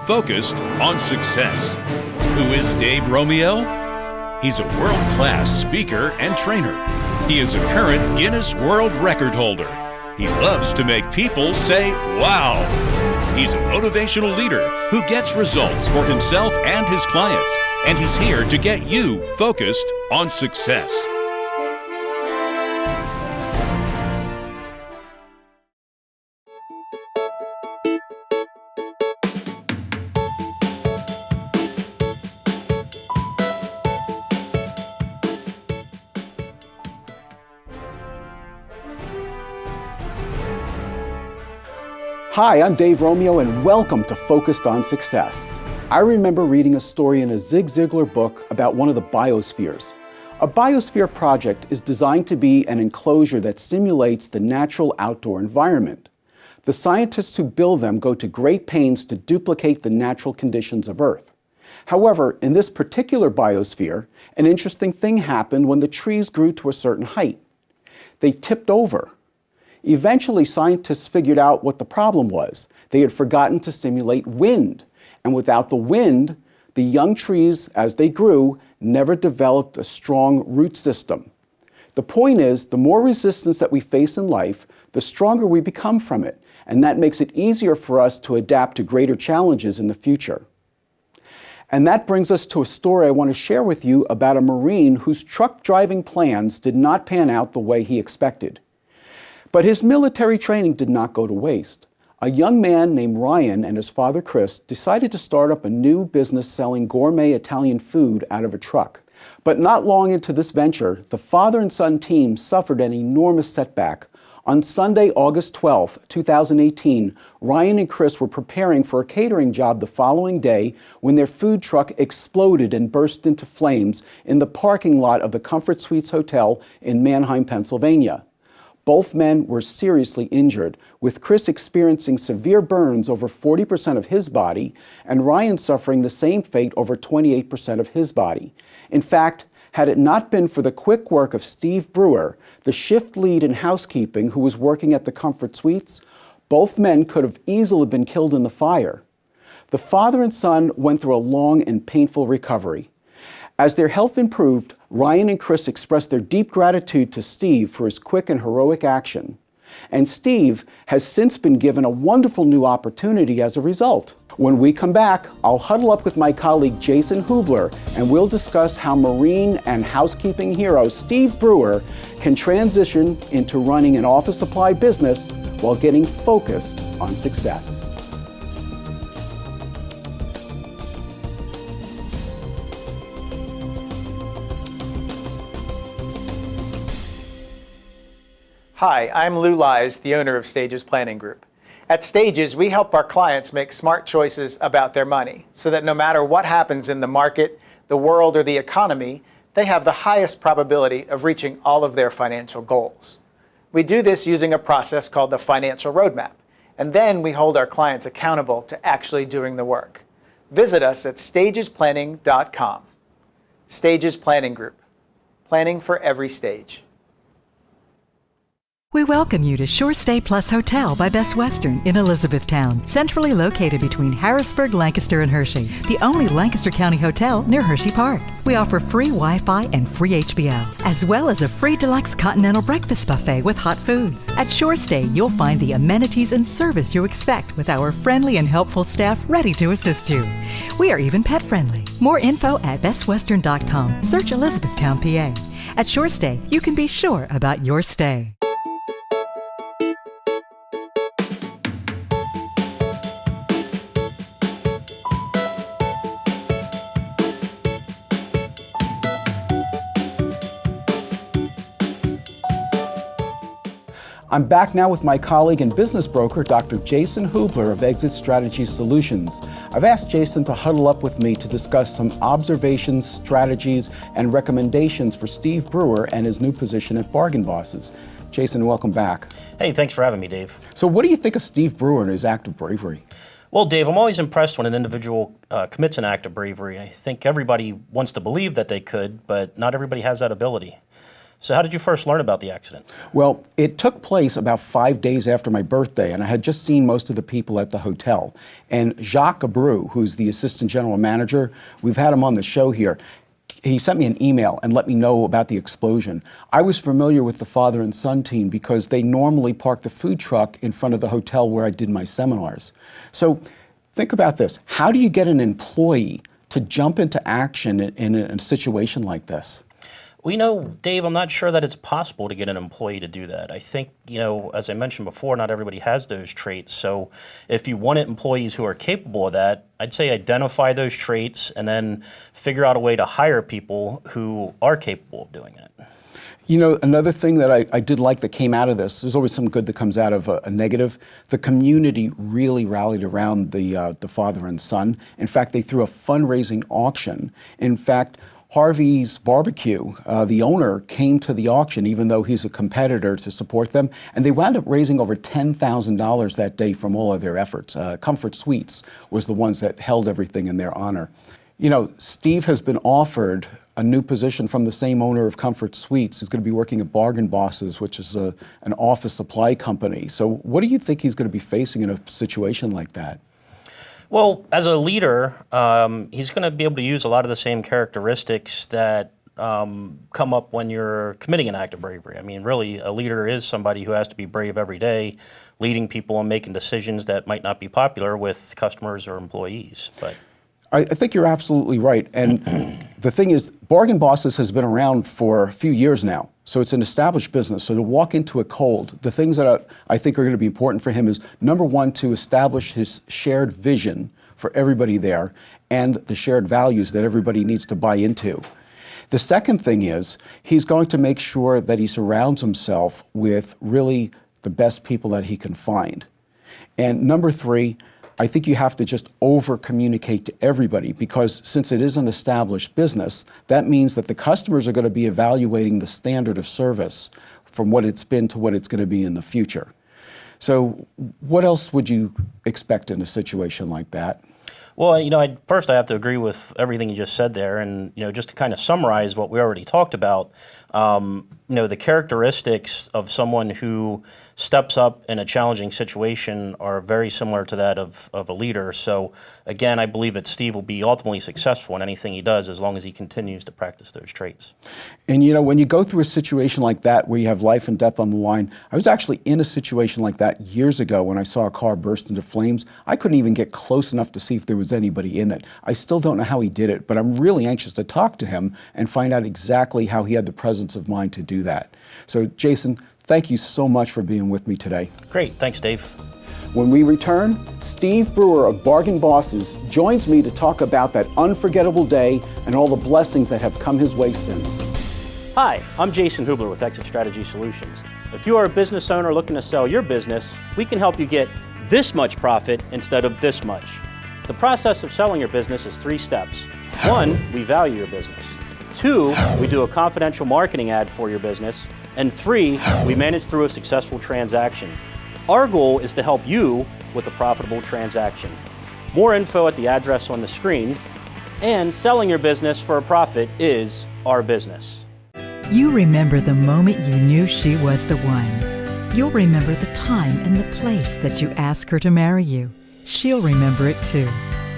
focused on success. Who is Dave Romeo? He's a world-class speaker and trainer. He is a current Guinness World Record holder. He loves to make people say, wow. He's a motivational leader who gets results for himself and his clients, and he's here to get you focused on success. Hi, I'm Dave Romeo, and welcome to Focused on Success. I remember reading a story in a Zig Ziglar book about one of the biospheres. A biosphere project is designed to be an enclosure that simulates the natural outdoor environment. The scientists who build them go to great pains to duplicate the natural conditions of Earth. However, in this particular biosphere, an interesting thing happened when the trees grew to a certain height. They tipped over. Eventually, scientists figured out what the problem was. They had forgotten to simulate wind. And without the wind, the young trees, as they grew, never developed a strong root system. The point is, the more resistance that we face in life, the stronger we become from it. And that makes it easier for us to adapt to greater challenges in the future. And that brings us to a story I want to share with you about a Marine whose truck driving plans did not pan out the way he expected. But his military training did not go to waste. A young man named Ryan and his father Chris decided to start up a new business selling gourmet Italian food out of a truck. But not long into this venture, the father and son team suffered an enormous setback. On Sunday, August 12, 2018, Ryan and Chris were preparing for a catering job the following day when their food truck exploded and burst into flames in the parking lot of the Comfort Suites Hotel in Manheim, Pennsylvania. Both men were seriously injured, with Chris experiencing severe burns over 40% of his body, and Ryan suffering the same fate over 28% of his body. In fact, had it not been for the quick work of Steve Brewer, the shift lead in housekeeping who was working at the Comfort Suites, both men could have easily been killed in the fire. The father and son went through a long and painful recovery. As their health improved, Ryan and Chris expressed their deep gratitude to Steve for his quick and heroic action. And Steve has since been given a wonderful new opportunity as a result. When we come back, I'll huddle up with my colleague Jason Hubler, and we'll discuss how Marine and housekeeping hero Steve Brewer can transition into running an office supply business while getting focused on success. Hi, I'm Lou Lies, the owner of Stages Planning Group. At Stages, we help our clients make smart choices about their money so that no matter what happens in the market, the world, or the economy, they have the highest probability of reaching all of their financial goals. We do this using a process called the Financial Roadmap, and then we hold our clients accountable to actually doing the work. Visit us at stagesplanning.com. Stages Planning Group. Planning for every stage. We welcome you to Shore Stay Plus Hotel by Best Western in Elizabethtown, centrally located between Harrisburg, Lancaster, and Hershey, the only Lancaster County hotel near Hershey Park. We offer free Wi-Fi and free HBO, as well as a free deluxe continental breakfast buffet with hot foods. At Shore Stay, you'll find the amenities and service you expect with our friendly and helpful staff ready to assist you. We are even pet-friendly. More info at bestwestern.com. Search Elizabethtown, PA. At Shore Stay, you can be sure about your stay. I'm back now with my colleague and business broker, Dr. Jason Hubler of Exit Strategy Solutions. I've asked Jason to huddle up with me to discuss some observations, strategies, and recommendations for Steve Brewer and his new position at Bargain Bosses. Jason, welcome back. Hey, thanks for having me, Dave. So what do you think of Steve Brewer and his act of bravery? Well, Dave, I'm always impressed when an individual commits an act of bravery. I think everybody wants to believe that they could, but not everybody has that ability. So how did you first learn about the accident? Well, it took place about 5 days after my birthday, and I had just seen most of the people at the hotel. And Jacques Abreu, who's the assistant general manager, we've had him on the show here. He sent me an email and let me know about the explosion. I was familiar with the father and son team because they normally park the food truck in front of the hotel where I did my seminars. So think about this. How do you get an employee to jump into action in a situation like this? Well, Dave, I'm not sure that it's possible to get an employee to do that. I think, as I mentioned before, not everybody has those traits. So if you wanted employees who are capable of that, I'd say identify those traits and then figure out a way to hire people who are capable of doing that. Another thing that I did like that came out of this, there's always some good that comes out of a negative. The community really rallied around the father and son. In fact, they threw a fundraising auction. In fact, Harvey's Barbecue, the owner, came to the auction, even though he's a competitor, to support them. And they wound up raising over $10,000 that day from all of their efforts. Comfort Suites was the ones that held everything in their honor. Steve has been offered a new position from the same owner of Comfort Suites. He's going to be working at Bargain Bosses, which is an office supply company. So what do you think he's going to be facing in a situation like that? Well, as a leader, he's going to be able to use a lot of the same characteristics that come up when you're committing an act of bravery. I mean, really, a leader is somebody who has to be brave every day, leading people and making decisions that might not be popular with customers or employees. But I think you're absolutely right. And the thing is, Bargain Bosses has been around for a few years now. So it's an established business. So to walk into it cold, the things that I think are going to be important for him is, number one, to establish his shared vision for everybody there and the shared values that everybody needs to buy into. The second thing is, he's going to make sure that he surrounds himself with really the best people that he can find. And number three, I think you have to just over-communicate to everybody, because since it is an established business, that means that the customers are going to be evaluating the standard of service from what it's been to what it's going to be in the future. So what else would you expect in a situation like that? Well, first I have to agree with everything you just said there. And, just to kind of summarize what we already talked about, the characteristics of someone who steps up in a challenging situation are very similar to that of a leader. So again, I believe that Steve will be ultimately successful in anything he does as long as he continues to practice those traits. And when you go through a situation like that where you have life and death on the line, I was actually in a situation like that years ago when I saw a car burst into flames. I couldn't even get close enough to see if there was anybody in it. I still don't know how he did it, but I'm really anxious to talk to him and find out exactly how he had the presence of mind to do that. So Jason, thank you so much for being with me today. Great. Thanks, Dave. When we return, Steve Brewer of Bargain Bosses joins me to talk about that unforgettable day and all the blessings that have come his way since. Hi, I'm Jason Hubler with Exit Strategy Solutions. If you are a business owner looking to sell your business, we can help you get this much profit instead of this much. The process of selling your business is 3 steps. 1, we value your business. 2, we do a confidential marketing ad for your business. And 3, we manage through a successful transaction. Our goal is to help you with a profitable transaction. More info at the address on the screen. And selling your business for a profit is our business. You remember the moment you knew she was the one. You'll remember the time and the place that you asked her to marry you. She'll remember it too.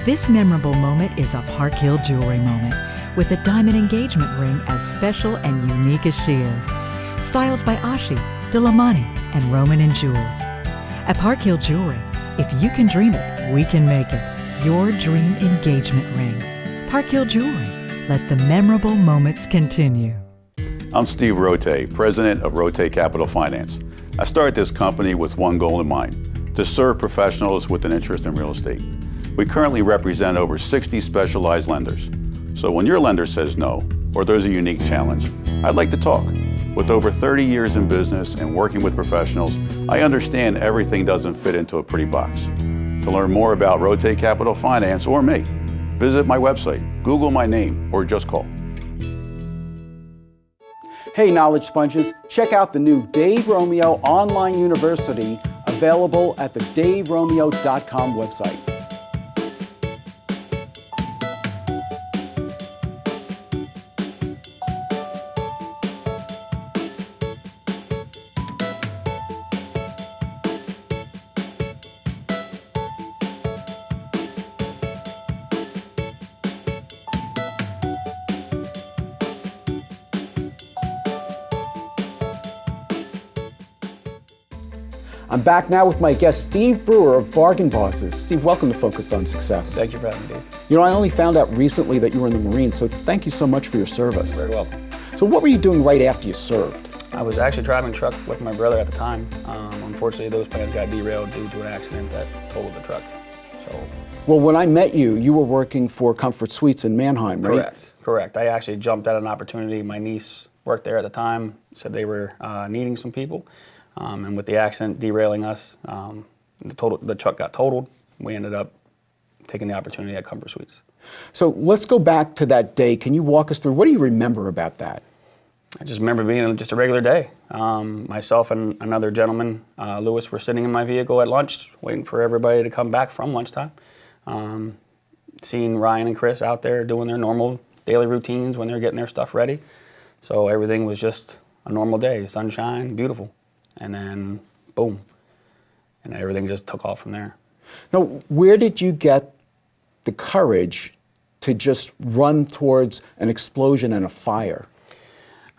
This memorable moment is a Park Hill Jewelry moment, with a diamond engagement ring as special and unique as she is. Styles by Ashi, Dilamani, and Roman & Jewels. At Park Hill Jewelry, if you can dream it, we can make it. Your dream engagement ring. Park Hill Jewelry. Let the memorable moments continue. I'm Steve Rote, president of Rote Capital Finance. I started this company with one goal in mind: to serve professionals with an interest in real estate. We currently represent over 60 specialized lenders. So when your lender says no, or there's a unique challenge, I'd like to talk. With over 30 years in business and working with professionals, I understand everything doesn't fit into a pretty box. To learn more about Rote Capital Finance or me, visit my website, Google my name, or just call. Hey, Knowledge Sponges, check out the new Dave Romeo Online University, available at the daveromeo.com website. I'm back now with my guest, Steve Brewer of Bargain Bosses. Steve, welcome to Focused on Success. Thank you for having me, Dave. You know, I only found out recently that you were in the Marines, so thank you so much for your service. Very welcome. So what were you doing right after you served? I was actually driving a truck with my brother at the time. Unfortunately, those plans got derailed due to an accident that totaled the truck. So. Well, when I met you, you were working for Comfort Suites in Mannheim, right? Correct. I actually jumped at an opportunity. My niece worked there at the time, said they were needing some people. And with the accident derailing us, the truck got totaled. We ended up taking the opportunity at Comfort Suites. So let's go back to that day. Can you walk us through, what do you remember about that? I just remember being just a regular day. Myself and another gentleman, Lewis, were sitting in my vehicle at lunch, waiting for everybody to come back from lunchtime. Seeing Ryan and Chris out there doing their normal daily routines when they're getting their stuff ready. So everything was just a normal day, sunshine, beautiful. And then, boom, and everything just took off from there. Now, where did you get the courage to just run towards an explosion and a fire?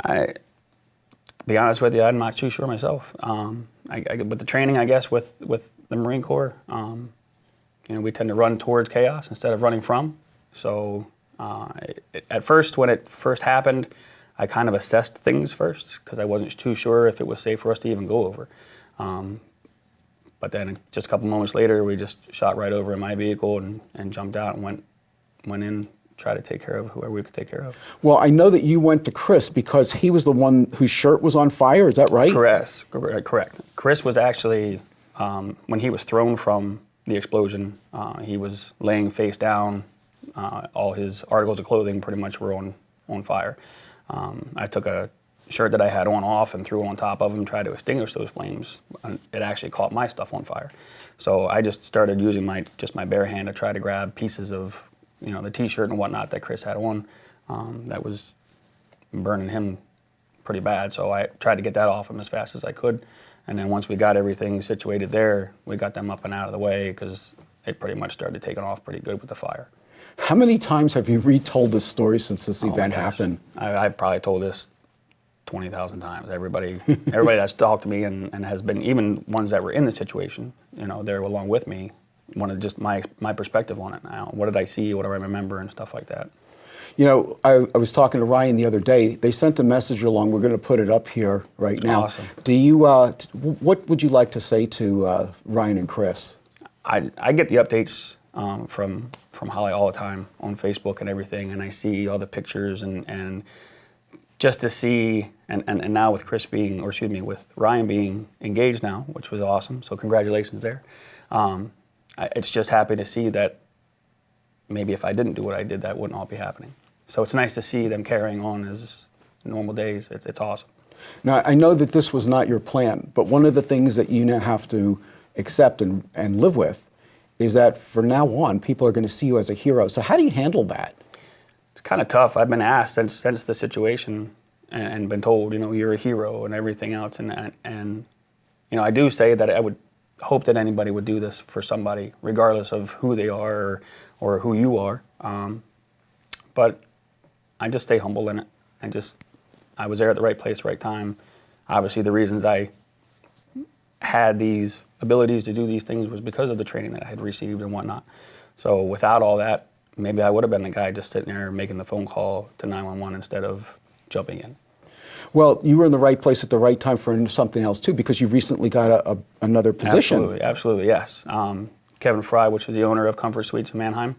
To be honest with you, I'm not too sure myself. But the training, I guess, with the Marine Corps, we tend to run towards chaos instead of running from. So at first, when it first happened, I kind of assessed things first because I wasn't too sure if it was safe for us to even go over. But then just a couple moments later, we just shot right over in my vehicle and jumped out and went in, try to take care of whoever we could take care of. Well, I know that you went to Chris because he was the one whose shirt was on fire, is that right? Correct. Chris was actually, when he was thrown from the explosion, he was laying face down. All his articles of clothing pretty much were on fire. I took a shirt that I had on off and threw on top of him, tried to extinguish those flames. It actually caught my stuff on fire. So I just started using my bare hand to try to grab pieces of the t-shirt and whatnot that Chris had on that was burning him pretty bad. So I tried to get that off him as fast as I could. And then once we got everything situated there, we got them up and out of the way because it pretty much started taking off pretty good with the fire. How many times have you retold this story since this event happened? I've probably told this 20,000 times. Everybody that's talked to me and has been, even ones that were in the situation, they're along with me, wanted just my perspective on it now. What did I see? What do I remember? And stuff like that. I was talking to Ryan the other day. They sent a message along. We're going to put it up here right now. Awesome. Do you? What would you like to say to Ryan and Chris? I get the updates from Holly all the time on Facebook and everything, and I see all the pictures and just to see and now with with Ryan being engaged now, which was awesome. So congratulations there. It's just happy to see that maybe if I didn't do what I did, that wouldn't all be happening. So it's nice to see them carrying on as normal days. It's awesome. Now, I know that this was not your plan, but one of the things that you now have to accept and live with is that from now on, people are going to see you as a hero. So how do you handle that? It's kind of tough. I've been asked since the situation and been told, you're a hero and everything else. And I do say that I would hope that anybody would do this for somebody, regardless of who they are or who you are. But I just stay humble in it. I was there at the right place, right time. Obviously, the reasons I had these abilities to do these things was because of the training that I had received and whatnot. So without all that, maybe I would have been the guy just sitting there making the phone call to 911 instead of jumping in. Well, you were in the right place at the right time for something else too, because you recently got another position. Absolutely, yes. Kevin Fry, which is the owner of Comfort Suites in Mannheim,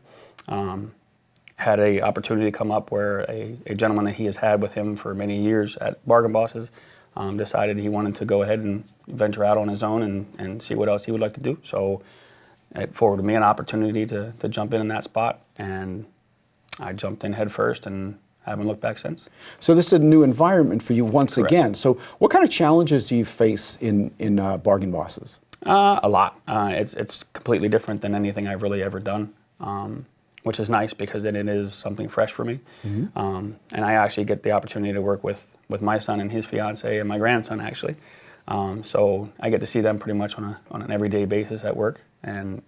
had an opportunity to come up where a gentleman that he has had with him for many years at Bargain Bosses decided he wanted to go ahead and venture out on his own and see what else he would like to do. So it forwarded me an opportunity to jump in that spot, and I jumped in head first and haven't looked back since. So this is a new environment for you once Correct. again. So what kind of challenges do you face in Bargain Bosses? A lot. It's completely different than anything I've really ever done, which is nice because then it is something fresh for me. Mm-hmm. And I actually get the opportunity to work with my son and his fiance and my grandson actually. So I get to see them pretty much on an everyday basis at work, and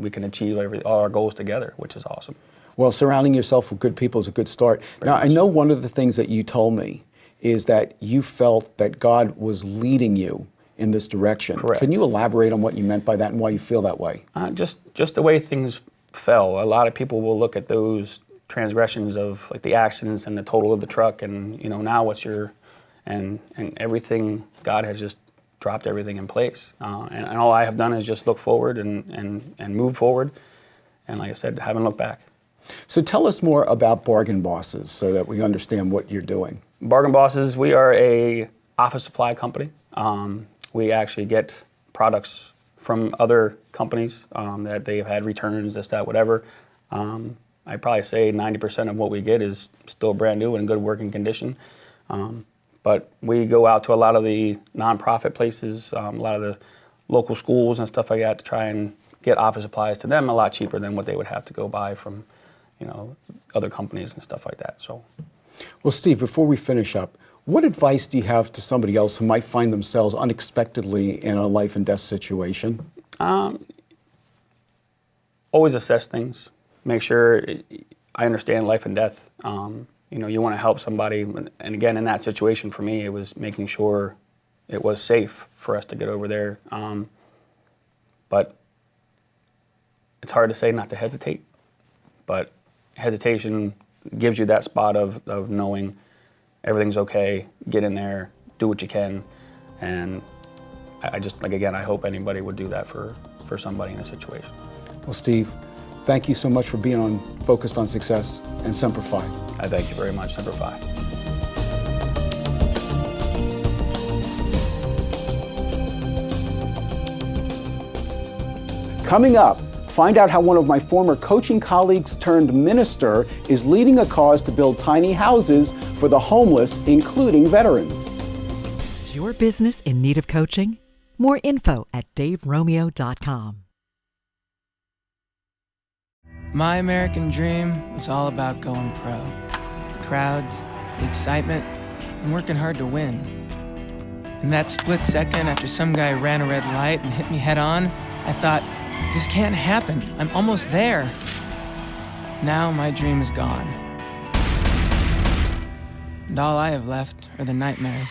we can achieve all our goals together, which is awesome. Well, surrounding yourself with good people is a good start. Now, I know one of the things that you told me is that you felt that God was leading you in this direction. Correct. Can you elaborate on what you meant by that and why you feel that way? Just the way things fell. A lot of people will look at those transgressions of like the accidents and the total of the truck, and now what's your and everything. God has just dropped everything in place, and all I have done is just look forward and move forward, and like I said, haven't looked back. So tell us more about Bargain Bosses so that we understand what you're doing. Bargain Bosses, we are a office supply company. We actually get products from other companies that they've had returns, this, that, whatever. I'd probably say 90% of what we get is still brand new and in good working condition. But we go out to a lot of the nonprofit places, a lot of the local schools and stuff like that to try and get office supplies to them a lot cheaper than what they would have to go buy from, other companies and stuff like that. So, well, Steve, before we finish up, what advice do you have to somebody else who might find themselves unexpectedly in a life and death situation? Always assess things. Make sure I understand life and death. You want to help somebody, and again, in that situation for me, it was making sure it was safe for us to get over there. But it's hard to say not to hesitate, but hesitation gives you that spot of knowing everything's okay, get in there, do what you can, and I just, again, I hope anybody would do that for somebody in a situation. Well, Steve, thank you so much for being Focused on Success, and Semper Fi. I thank you very much, Semper Fi. Coming up, find out how one of my former coaching colleagues turned minister is leading a cause to build tiny houses for the homeless, including veterans. Is your business in need of coaching? More info at daveromeo.com. My American dream was all about going pro. The crowds, the excitement, and working hard to win. In that split second after some guy ran a red light and hit me head on, I thought, this can't happen. I'm almost there. Now my dream is gone. And all I have left are the nightmares.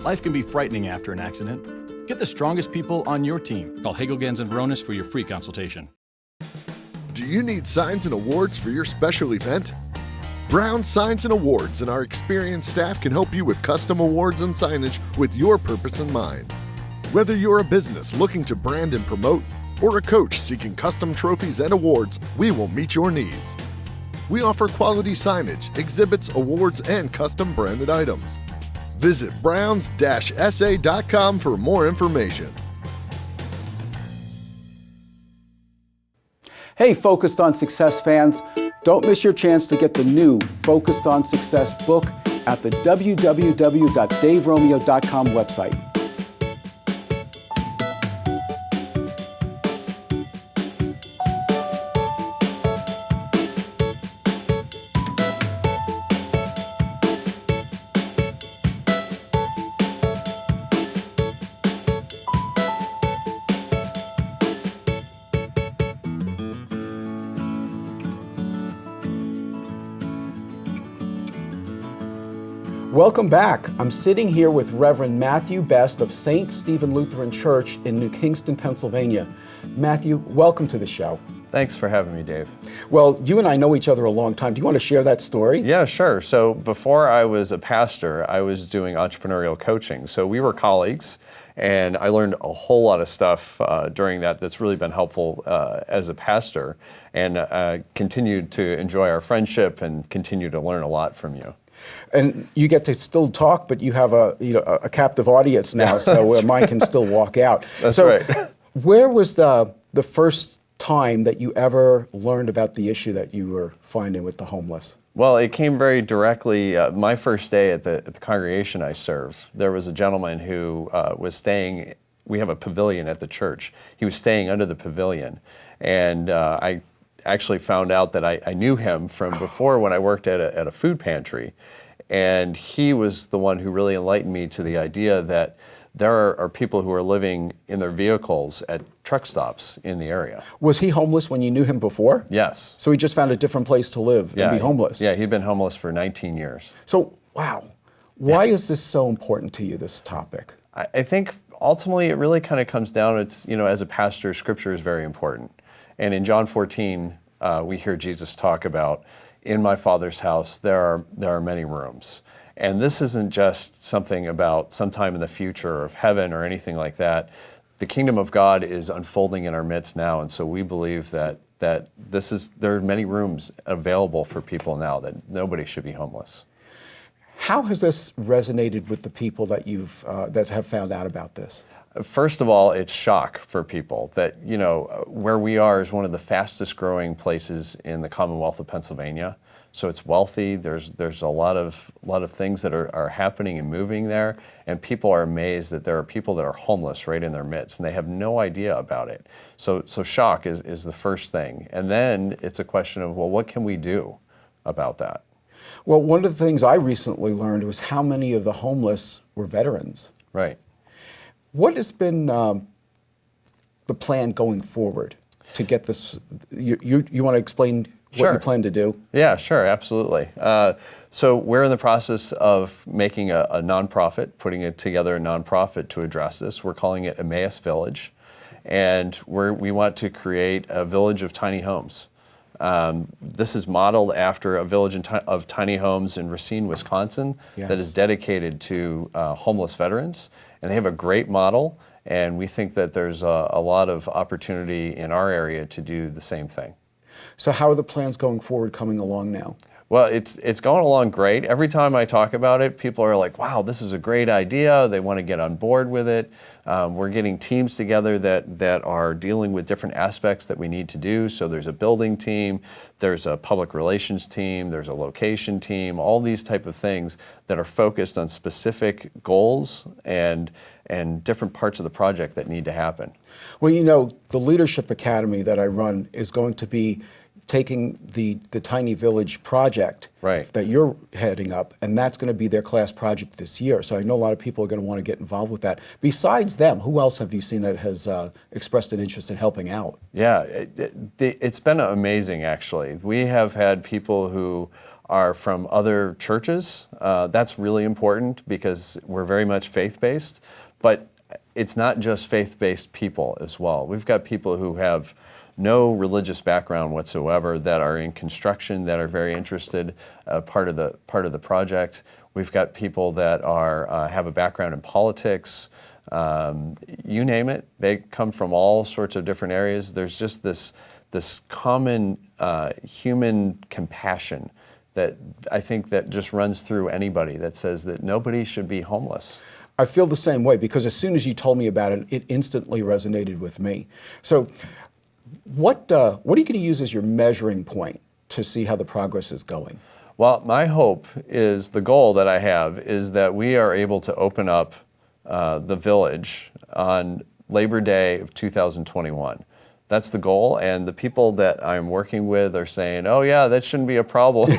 Life can be frightening after an accident. Get the strongest people on your team. Call Hagel, Gens & Veronis for your free consultation. Do you need signs and awards for your special event? Brown Signs and Awards and our experienced staff can help you with custom awards and signage with your purpose in mind. Whether you're a business looking to brand and promote, or a coach seeking custom trophies and awards, we will meet your needs. We offer quality signage, exhibits, awards, and custom branded items. Visit browns-sa.com for more information. Hey, Focused on Success fans, don't miss your chance to get the new Focused on Success book at the www.daveromeo.com website. Welcome back. I'm sitting here with Reverend Matthew Best of St. Stephen Lutheran Church in New Kingston, Pennsylvania. Matthew, welcome to the show. Thanks for having me, Dave. Well, you and I know each other a long time. Do you want to share that story? Yeah, sure. So before I was a pastor, I was doing entrepreneurial coaching. So we were colleagues, and I learned a whole lot of stuff during that's really been helpful as a pastor, and continued to enjoy our friendship and continue to learn a lot from you. And you get to still talk, but you have a captive audience now, so mine can still walk out. That's right. Where was the first time that you ever learned about the issue that you were finding with the homeless? Well, it came very directly. My first day at the congregation I serve, there was a gentleman who was staying. We have a pavilion at the church. He was staying under the pavilion, and I actually found out that I knew him from before when I worked at a food pantry. And he was the one who really enlightened me to the idea that there are people who are living in their vehicles at truck stops in the area. Was he homeless when you knew him before? Yes. So he just found a different place to live and be homeless? Yeah, he'd been homeless for 19 years. So, wow. Why is this so important to you, this topic? I think ultimately it really kind of comes down, as a pastor, Scripture is very important. And in John 14, we hear Jesus talk about, in my Father's house, there are many rooms. And this isn't just something about sometime in the future of heaven or anything like that. The kingdom of God is unfolding in our midst now, and so we believe that there are many rooms available for people now, that nobody should be homeless. How has this resonated with the people that that have found out about this? First of all, it's shock for people that, where we are is one of the fastest growing places in the Commonwealth of Pennsylvania. So it's wealthy. There's a lot of things that are happening and moving there, and people are amazed that there are people that are homeless right in their midst, and they have no idea about it. So shock is the first thing, and then it's a question of, well, what can we do about that? Well, one of the things I recently learned was how many of the homeless were veterans. Right. What has been the plan going forward to get this? You want to explain what you plan to do? Yeah, sure, absolutely. So we're in the process of making a nonprofit, putting together a nonprofit to address this. We're calling it Emmaus Village, and we want to create a village of tiny homes. This is modeled after a village of tiny homes in Racine, Wisconsin, that is dedicated to homeless veterans, and they have a great model, and we think that there's a lot of opportunity in our area to do the same thing. So how are the plans going forward coming along now? Well, it's going along great. Every time I talk about it, people are like, wow, this is a great idea. They want to get on board with it. We're getting teams together that are dealing with different aspects that we need to do. So there's a building team, there's a public relations team, there's a location team, all these type of things that are focused on specific goals and different parts of the project that need to happen. Well, the Leadership Academy that I run is going to be taking the Tiny Village project that you're heading up, and that's going to be their class project this year. So I know a lot of people are going to want to get involved with that. Besides them, who else have you seen that has expressed an interest in helping out? Yeah, it's been amazing, actually. We have had people who are from other churches. That's really important because we're very much faith-based, but it's not just faith-based people as well. We've got people who have no religious background whatsoever that are in construction, that are very interested, part of the project. We've got people that have a background in politics, you name it. They come from all sorts of different areas. There's just this common human compassion that I think that just runs through anybody that says that nobody should be homeless. I feel the same way because as soon as you told me about it, it instantly resonated with me. So what are you going to use as your measuring point to see how the progress is going? Well, my hope is, the goal that I have is that we are able to open up the village on Labor Day of 2021. That's the goal, and the people that I'm working with are saying, oh yeah, that shouldn't be a problem.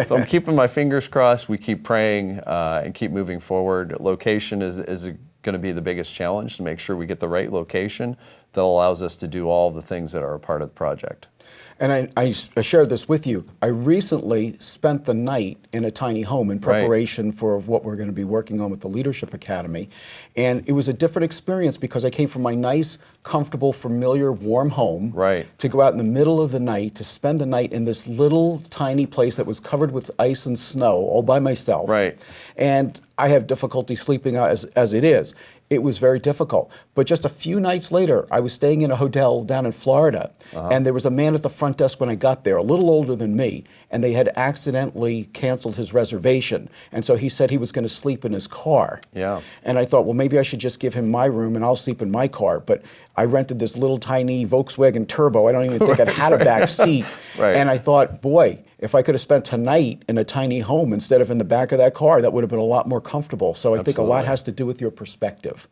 So I'm keeping my fingers crossed. We keep praying and keep moving forward. Location is going to be the biggest challenge, to make sure we get the right location that allows us to do all the things that are a part of the project. And I shared this with you. I recently spent the night in a tiny home in preparation for what we're going to be working on with the Leadership Academy. And it was a different experience because I came from my nice, comfortable, familiar, warm home to go out in the middle of the night to spend the night in this little tiny place that was covered with ice and snow all by myself. And I have difficulty sleeping as it is. It was very difficult. But just a few nights later, I was staying in a hotel down in Florida, and there was a man at the front desk when I got there, a little older than me, and they had accidentally canceled his reservation. And so he said he was going to sleep in his car. And I thought, well, maybe I should just give him my room and I'll sleep in my car. But I rented this little tiny Volkswagen Turbo. I don't even think it had a back seat. And I thought, boy, if I could have spent tonight in a tiny home instead of in the back of that car, that would have been a lot more comfortable. So I think a lot has to do with your perspective.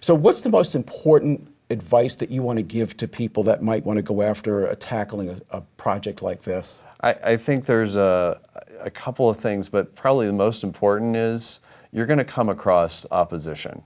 So what's the most important advice that you want to give to people that might want to go after tackling a project like this? I think there's a couple of things, but probably the most important is you're going to come across opposition.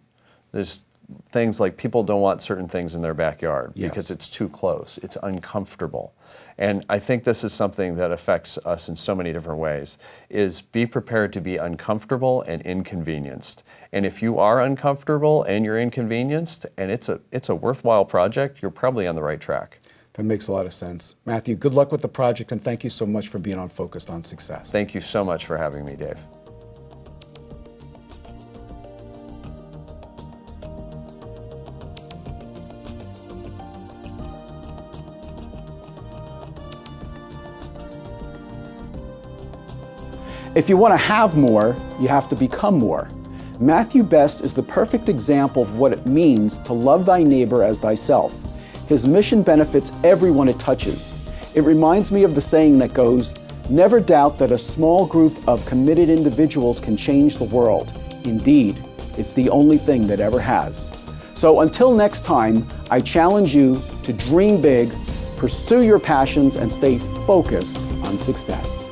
There's things like people don't want certain things in their backyard because it's too close, it's uncomfortable. And I think this is something that affects us in so many different ways, is be prepared to be uncomfortable and inconvenienced. And if you are uncomfortable and you're inconvenienced, and it's a worthwhile project, you're probably on the right track. That makes a lot of sense. Matthew, good luck with the project, and thank you so much for being on Focused on Success. Thank you so much for having me, Dave. If you want to have more, you have to become more. Matthew Best is the perfect example of what it means to love thy neighbor as thyself. His mission benefits everyone it touches. It reminds me of the saying that goes, "Never doubt that a small group of committed individuals can change the world. Indeed, it's the only thing that ever has." So until next time, I challenge you to dream big, pursue your passions, and stay focused on success.